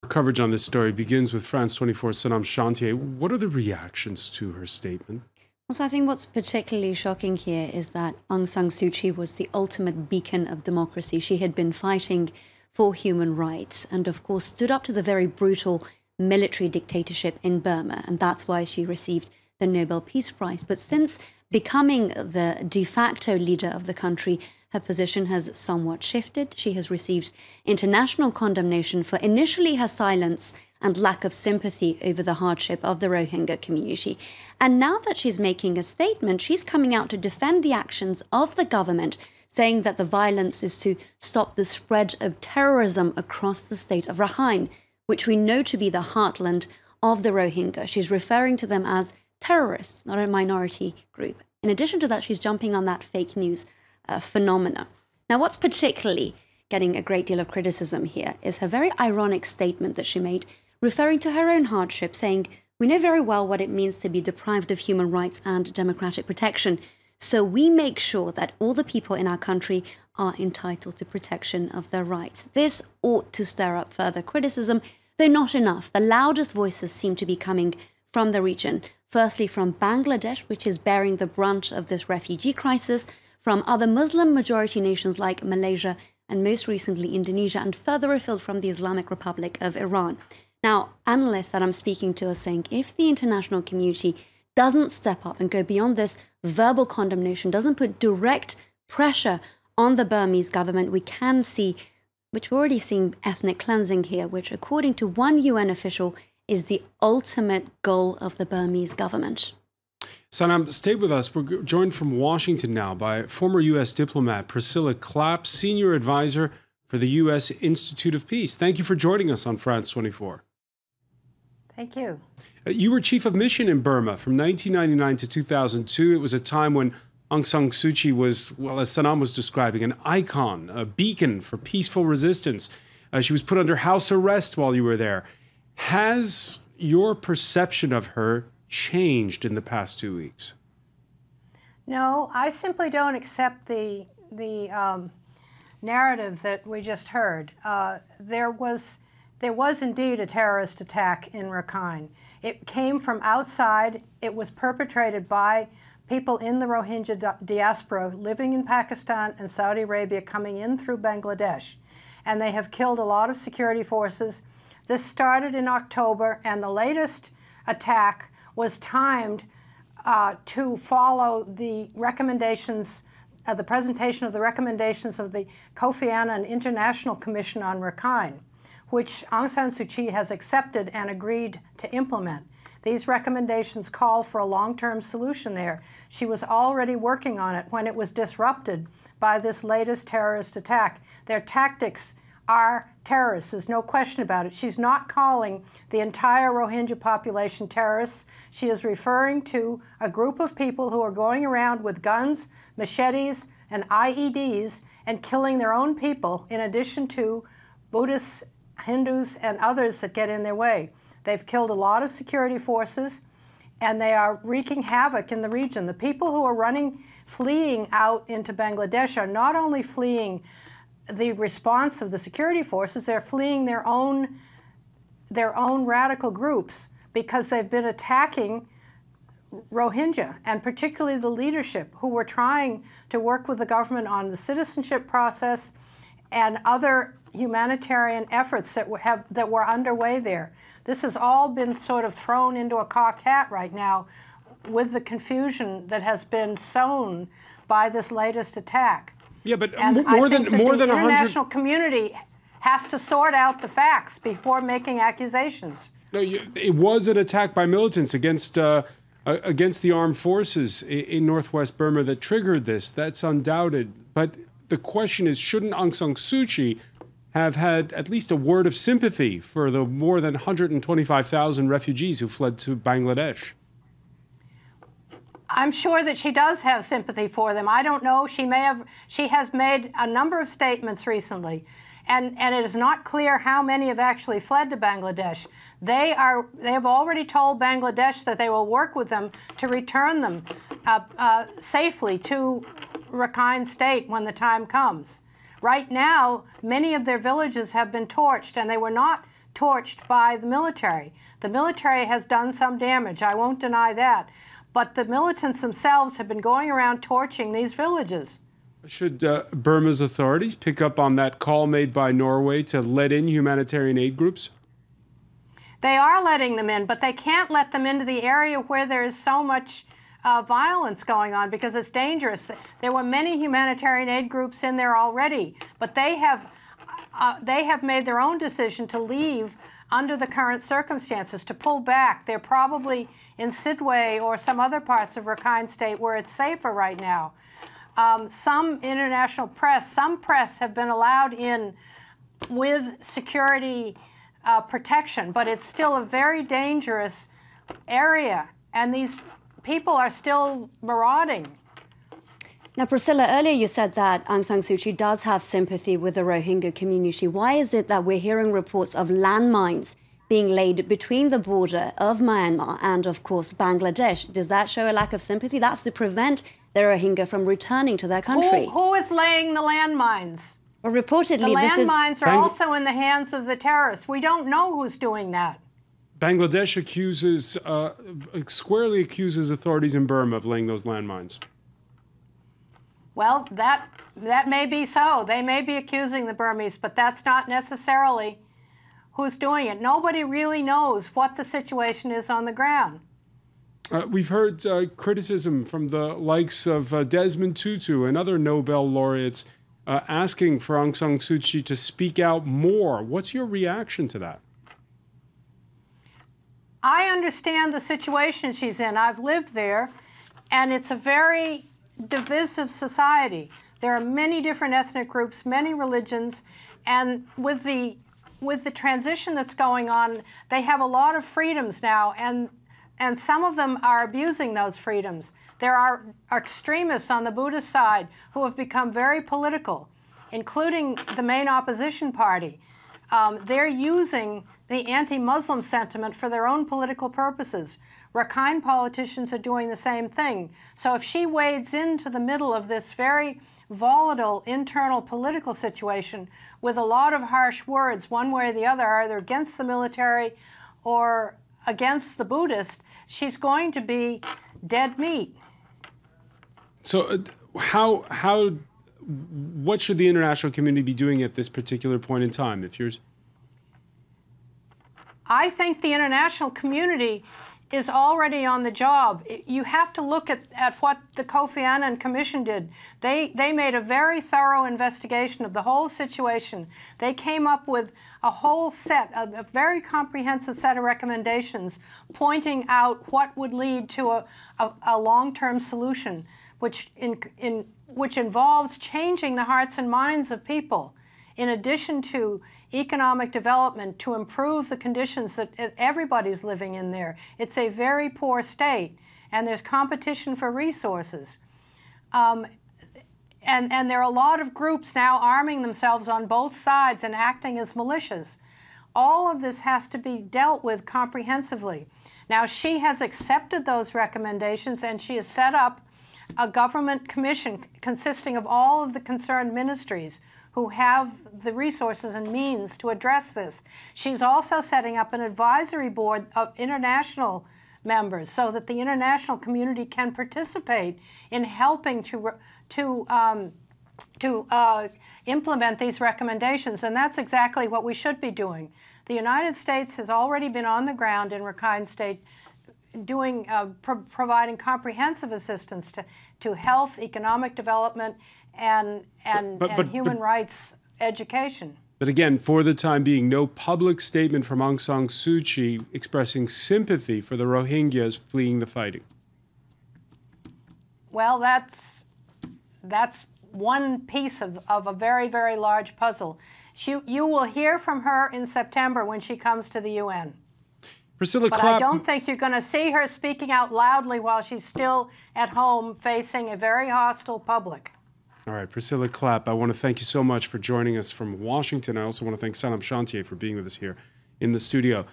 Coverage on this story begins with France 24's Sanam Shantyaei. What are the reactions to her statement? So I think what's particularly shocking here is that Aung San Suu Kyi was the ultimate beacon of democracy. She had been fighting for human rights and, of course, stood up to the very brutal military dictatorship in Burma. And that's why she received the Nobel Peace Prize. But since becoming the de facto leader of the country, her position has somewhat shifted. She has received international condemnation for initially her silence and lack of sympathy over the hardship of the Rohingya community. And now that she's making a statement, she's coming out to defend the actions of the government, saying that the violence is to stop the spread of terrorism across the state of Rakhine, which we know to be the heartland of the Rohingya. She's referring to them as terrorists, not a minority group. In addition to that, she's jumping on that fake news phenomena. Now, what's particularly getting a great deal of criticism here is her very ironic statement that she made, referring to her own hardship, saying, "We know very well what it means to be deprived of human rights and democratic protection, so we make sure that all the people in our country are entitled to protection of their rights." This ought to stir up further criticism, though not enough. The loudest voices seem to be coming from the region. Firstly, from Bangladesh, which is bearing the brunt of this refugee crisis, from other Muslim-majority nations like Malaysia and most recently Indonesia, and further afield from the Islamic Republic of Iran. Now, analysts that I'm speaking to are saying if the international community doesn't step up and go beyond this verbal condemnation, doesn't put direct pressure on the Burmese government, we can see, which we're already seeing, ethnic cleansing here, which according to one UN official is the ultimate goal of the Burmese government. Sanam, stay with us. We're joined from Washington now by former U.S. diplomat Priscilla Clapp, senior advisor for the U.S. Institute of Peace. Thank you for joining us on France 24. Thank you. You were chief of mission in Burma from 1999 to 2002. It was a time when Aung San Suu Kyi was, well, as Sanam was describing, an icon, a beacon for peaceful resistance. She was put under house arrest while you were there. Has your perception of her changed in the past 2 weeks? No, I simply don't accept the narrative that we just heard. There was indeed a terrorist attack in Rakhine. It came from outside. It was perpetrated by people in the Rohingya diaspora living in Pakistan and Saudi Arabia, coming in through Bangladesh. And they have killed a lot of security forces. This started in October, and the latest attack was timed to follow the recommendations, the presentation of the recommendations of the Kofi Annan International Commission on Rakhine, which Aung San Suu Kyi has accepted and agreed to implement. These recommendations call for a long-term solution there. She was already working on it when it was disrupted by this latest terrorist attack. Their tactics are terrorists. There's no question about it. She's not calling the entire Rohingya population terrorists. She is referring to a group of people who are going around with guns, machetes, and IEDs and killing their own people, in addition to Buddhists, Hindus, and others that get in their way. They've killed a lot of security forces, and they are wreaking havoc in the region. The people who are fleeing out into Bangladesh are not only fleeing the response of the security forces, they're fleeing their own radical groups, because they've been attacking Rohingya, and particularly the leadership, who were trying to work with the government on the citizenship process and other humanitarian efforts that were underway there. This has all been sort of thrown into a cocked hat right now with the confusion that has been sown by this latest attack. Yeah, but and more than 100. The international community has to sort out the facts before making accusations. No, it was an attack by militants against the armed forces in northwest Burma that triggered this. That's undoubted. But the question is, shouldn't Aung San Suu Kyi have had at least a word of sympathy for the more than 125,000 refugees who fled to Bangladesh? I'm sure that she does have sympathy for them. I don't know. She has made a number of statements recently, and it is not clear how many have actually fled to Bangladesh. They have already told Bangladesh that they will work with them to return them safely to Rakhine State when the time comes. Right now, many of their villages have been torched, and they were not torched by the military. The military has done some damage, I won't deny that, but the militants themselves have been going around torching these villages. Should Burma's authorities pick up on that call made by Norway to let in humanitarian aid groups? They are letting them in, but they can't let them into the area where there is so much violence going on because it's dangerous. There were many humanitarian aid groups in there already, but they have made their own decision to leave under the current circumstances, to pull back. They're probably in Sidway or some other parts of Rakhine State where it's safer right now. Some international press, some press have been allowed in with security protection, but it's still a very dangerous area, and these people are still marauding. Now, Priscilla, earlier you said that Aung San Suu Kyi does have sympathy with the Rohingya community. Why is it that we're hearing reports of landmines being laid between the border of Myanmar and, of course, Bangladesh? Does that show a lack of sympathy? That's to prevent the Rohingya from returning to their country. Who is laying the landmines? Well, reportedly, the landmines are also in the hands of the terrorists. We don't know who's doing that. Bangladesh squarely accuses authorities in Burma of laying those landmines. Well, that may be so. They may be accusing the Burmese, but that's not necessarily who's doing it. Nobody really knows what the situation is on the ground. We've heard criticism from the likes of Desmond Tutu and other Nobel laureates asking for Aung San Suu Kyi to speak out more. What's your reaction to that? I understand the situation she's in. I've lived there, and it's a very divisive society. There are many different ethnic groups, many religions, and with the transition that's going on, they have a lot of freedoms now, and some of them are abusing those freedoms. There are extremists on the Buddhist side who have become very political, including the main opposition party. They're using the anti-Muslim sentiment for their own political purposes. Rakhine politicians are doing the same thing. So if she wades into the middle of this very volatile internal political situation with a lot of harsh words, one way or the other, either against the military or against the Buddhists, she's going to be dead meat. So what should the international community be doing at this particular point in time? I think the international community is already on the job. You have to look at what the Kofi Annan Commission did. They made a very thorough investigation of the whole situation. They came up with a whole set, a very comprehensive set of recommendations pointing out what would lead to a long-term solution, which involves changing the hearts and minds of people, in addition to economic development to improve the conditions that everybody's living in there. It's a very poor state, and there's competition for resources. And there are a lot of groups now arming themselves on both sides and acting as militias. All of this has to be dealt with comprehensively. Now, she has accepted those recommendations, and she has set up a government commission consisting of all of the concerned ministries who have the resources and means to address this. She's also setting up an advisory board of international members so that the international community can participate in helping to implement these recommendations, and that's exactly what we should be doing. The United States has already been on the ground in Rakhine State doing, providing comprehensive assistance to health, economic development, and human rights education. But again, for the time being, no public statement from Aung San Suu Kyi expressing sympathy for the Rohingyas fleeing the fighting. Well, that's one piece of a very, very large puzzle. You will hear from her in September when she comes to the UN. Priscilla But Clapp, I don't think you're going to see her speaking out loudly while she's still at home facing a very hostile public. All right, Priscilla Clapp, I want to thank you so much for joining us from Washington. I also want to thank Sanam Shantyaei for being with us here in the studio.